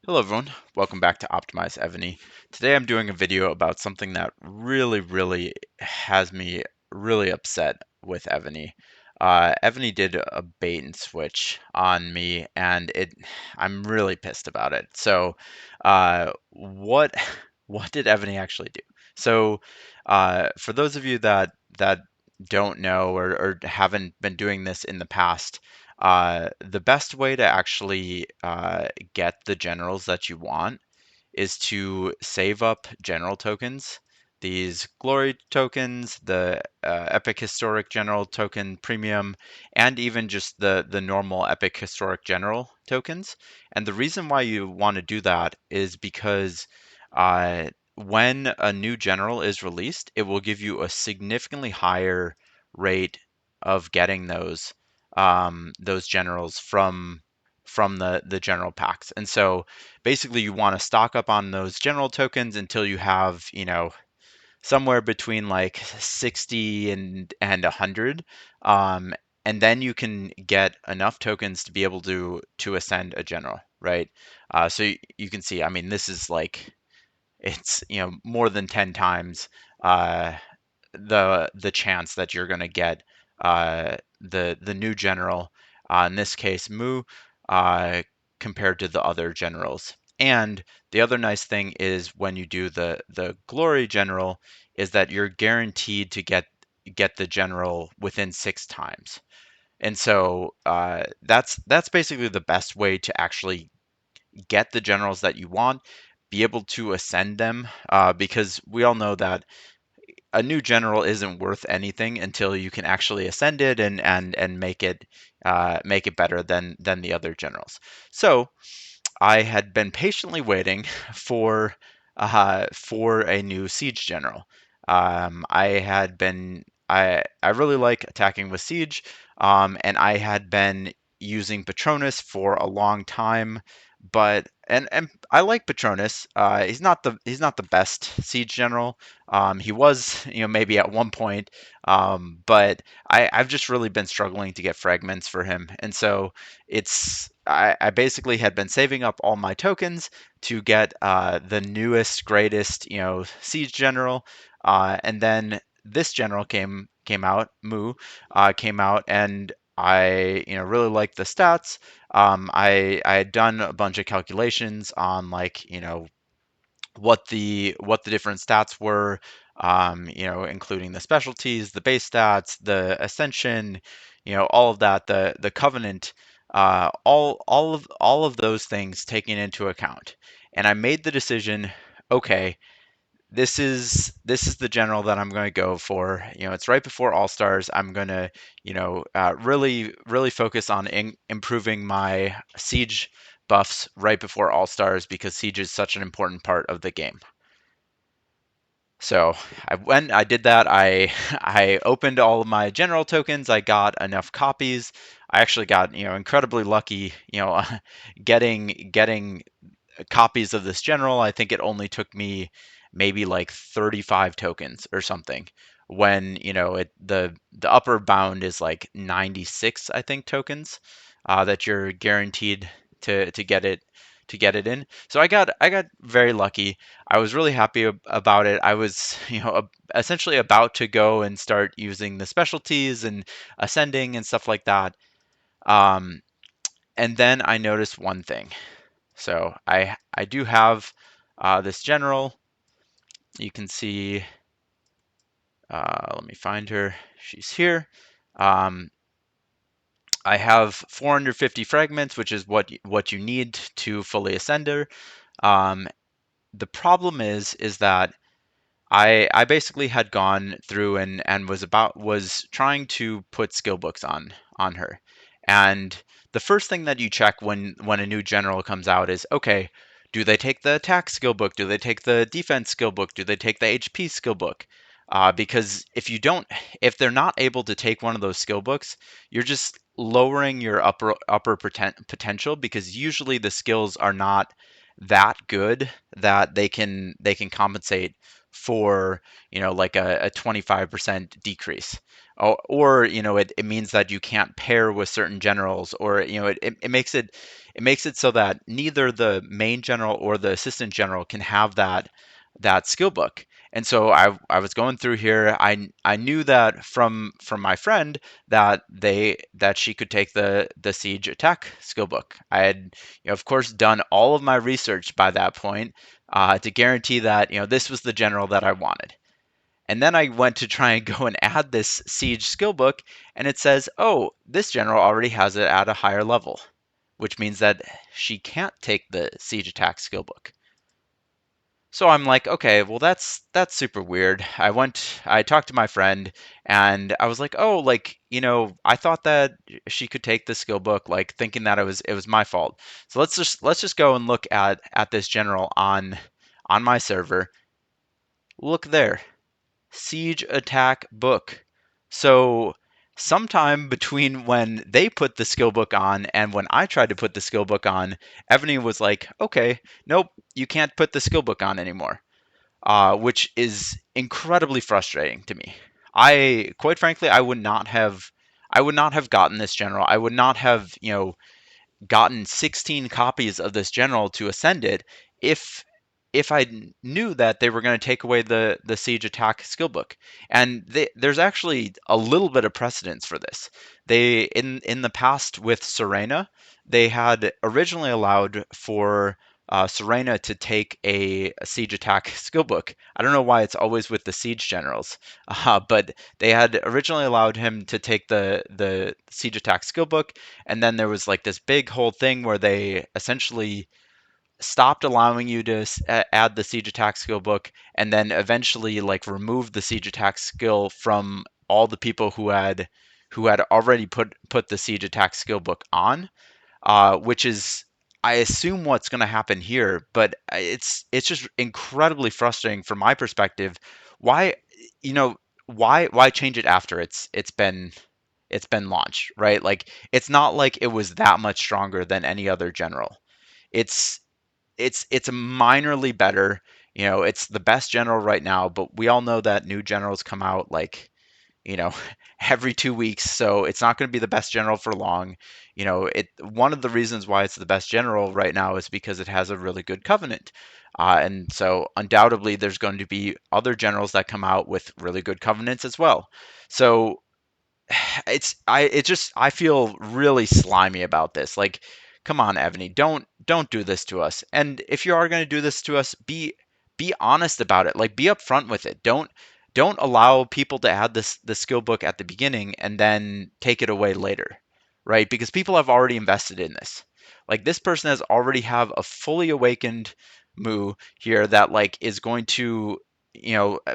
Hello everyone, welcome back to Optimize Evony. Today I'm doing a video about something that really has me really upset with Evony. Evony did a bait and switch on me and I'm really pissed about it. So what what did Evony actually do? So for those of you that don't know or haven't been doing this in the past, the best way to actually get the generals that you want is to save up general tokens. These glory tokens, the epic historic general token premium, and even just the normal epic historic general tokens. And the reason why you want to do that is because when a new general is released, it will give you a significantly higher rate of getting those generals from the general packs. And so basically you want to stock up on those general tokens until you have, somewhere between like 60 and 100. Um, and then you can get enough tokens to be able to ascend a general, right? So you can see, I mean, this is like it's more than 10 times uh, the chance that you're going to get the new general, in this case Mu, uh, compared to the other generals. And the other nice thing is when you do the glory general is that you're guaranteed to get the general within 6 times. And so that's basically the best way to actually get the generals that you want, be able to ascend them, because we all know that a new general isn't worth anything until you can actually ascend it and make it better than the other generals. So I had been patiently waiting for a new siege general. I really like attacking with siege, and I had been using Patronus for a long time, but and I like Patronus. He's not the best siege general. He was, maybe at one point, but I've just really been struggling to get fragments for him, and so I basically had been saving up all my tokens to get the newest, greatest, siege general, and then this general came out, Mu, came out, and I really liked the stats. I had done a bunch of calculations on like what the different stats were, including the specialties, the base stats, the ascension, all of that, the covenant, all of those things taken into account. And I made the decision, okay, this is the general that I'm going to go for. It's right before All Stars. I'm going to, really focus on improving my siege buffs right before All Stars because siege is such an important part of the game. So I did that. I opened all of my general tokens. I got enough copies. I actually got incredibly lucky. Getting copies of this general. I think it only took me maybe like 35 tokens or something. When the upper bound is like 96, I think, tokens that you're guaranteed to get it in. So I got very lucky. I was really happy about it. I was essentially about to go and start using the specialties and ascending and stuff like that. Um, and then I noticed one thing. So I do have this general. You can see. Let me find her. She's here. Um, I have 450 fragments, which is what you need to fully ascend her. Um, the problem is that I basically had gone through and was trying to put skill books on her. And the first thing that you check when a new general comes out is, okay, do they take the attack skill book? Do they take the defense skill book? Do they take the HP skill book? Because if they're not able to take one of those skill books, you're just lowering your upper potential because usually the skills are not that good that they can compensate for like a 25% decrease, or it means that you can't pair with certain generals, or it makes it makes it so that neither the main general or the assistant general can have that skill book. And so I was going through here. I knew that from my friend that she could take the siege attack skill book. I had, of course, done all of my research by that point to guarantee that this was the general that I wanted. And then I went to try and go and add this siege skill book, and it says, oh, this general already has it at a higher level, which means that she can't take the siege attack skill book. So I'm like, okay, well that's super weird. I talked to my friend and I was like, oh, like, I thought that she could take the skill book, like thinking that it was my fault. So let's just go and look at this general on my server. Look there. Siege attack book. So sometime between when they put the skill book on and when I tried to put the skill book on, Evony was like, okay, nope, you can't put the skill book on anymore, which is incredibly frustrating to me. Quite frankly, I would not have gotten this general. I would not have, gotten 16 copies of this general to ascend it if I knew that they were going to take away the siege attack skill book. And there's actually a little bit of precedence for this. They in the past with Serena, they had originally allowed for Serena to take a siege attack skill book. I don't know why it's always with the siege generals, but they had originally allowed him to take the siege attack skill book, and then there was like this big whole thing where they essentially stopped allowing you to add the siege attack skill book, and then eventually like removed the siege attack skill from all the people who had already put the siege attack skill book on, which is, I assume, what's going to happen here. But it's just incredibly frustrating from my perspective. Why, you know, why change it after it's been launched, right? Like it's not like it was that much stronger than any other general. It's it's minorly better. It's the best general right now, but we all know that new generals come out like, you know, every 2 weeks, so it's not going to be the best general for long. One of the reasons why it's the best general right now is because it has a really good covenant. And so undoubtedly there's going to be other generals that come out with really good covenants as well. So I feel really slimy about this. Like, come on, Evany, don't do this to us. And if you are going to do this to us, be honest about it. Like, be upfront with it. Don't allow people to add the skill book at the beginning and then take it away later, right? Because people have already invested in this. Like, this person has already have a fully awakened Moo here that like is going to,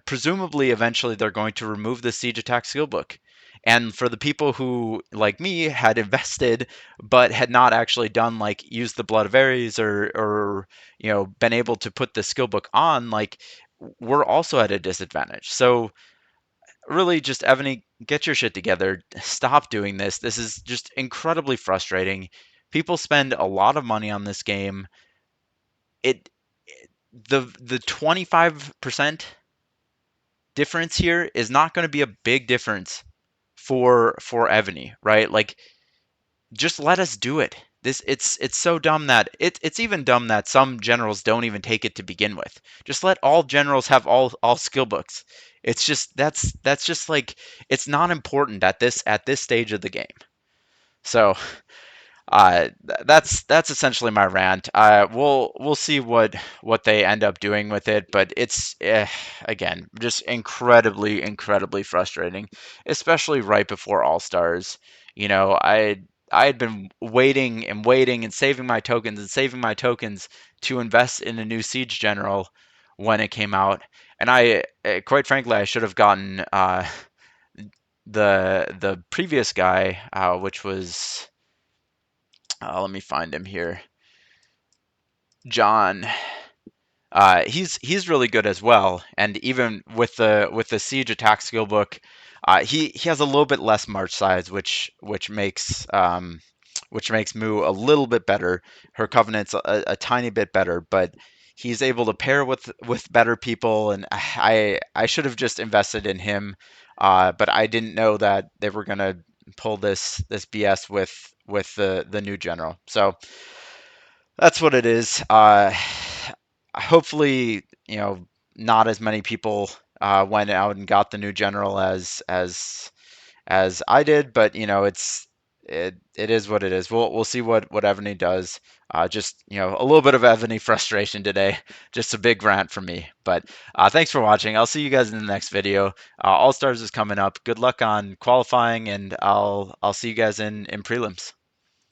presumably eventually they're going to remove the siege attack skill book. And for the people who, like me, had invested but had not actually done like use the blood of Ares or been able to put the skill book on, like we're also at a disadvantage. So really, just Evany, get your shit together. Stop doing this. This is just incredibly frustrating. People spend a lot of money on this game. It the 25% difference here is not going to be a big difference for Evany, right? Like just let us do it. It's so dumb that it's even dumb that some generals don't even take it to begin with. Just let all generals have all skill books. It's just that's just like it's not important at this stage of the game. So that's essentially my rant. We'll see what they end up doing with it, but it's again just incredibly frustrating, especially right before All Stars. I had been waiting and waiting and saving my tokens to invest in a new siege general when it came out, and quite frankly I should have gotten the previous guy, which was let me find him here. John. He's really good as well, and even with the siege attack skill book, he has a little bit less march size, which makes Moo a little bit better. Her covenant's a tiny bit better, but he's able to pair with better people, and I should have just invested in him, but I didn't know that they were gonna pull this BS with the new general. So that's what it is. Hopefully, not as many people went out and got the new general as I did, but it is what it is. We'll see what Evany does. Just a little bit of Evany frustration today, just a big rant from me. But thanks for watching. I'll see you guys in the next video. All Stars is coming up. Good luck on qualifying, and I'll see you guys in prelims.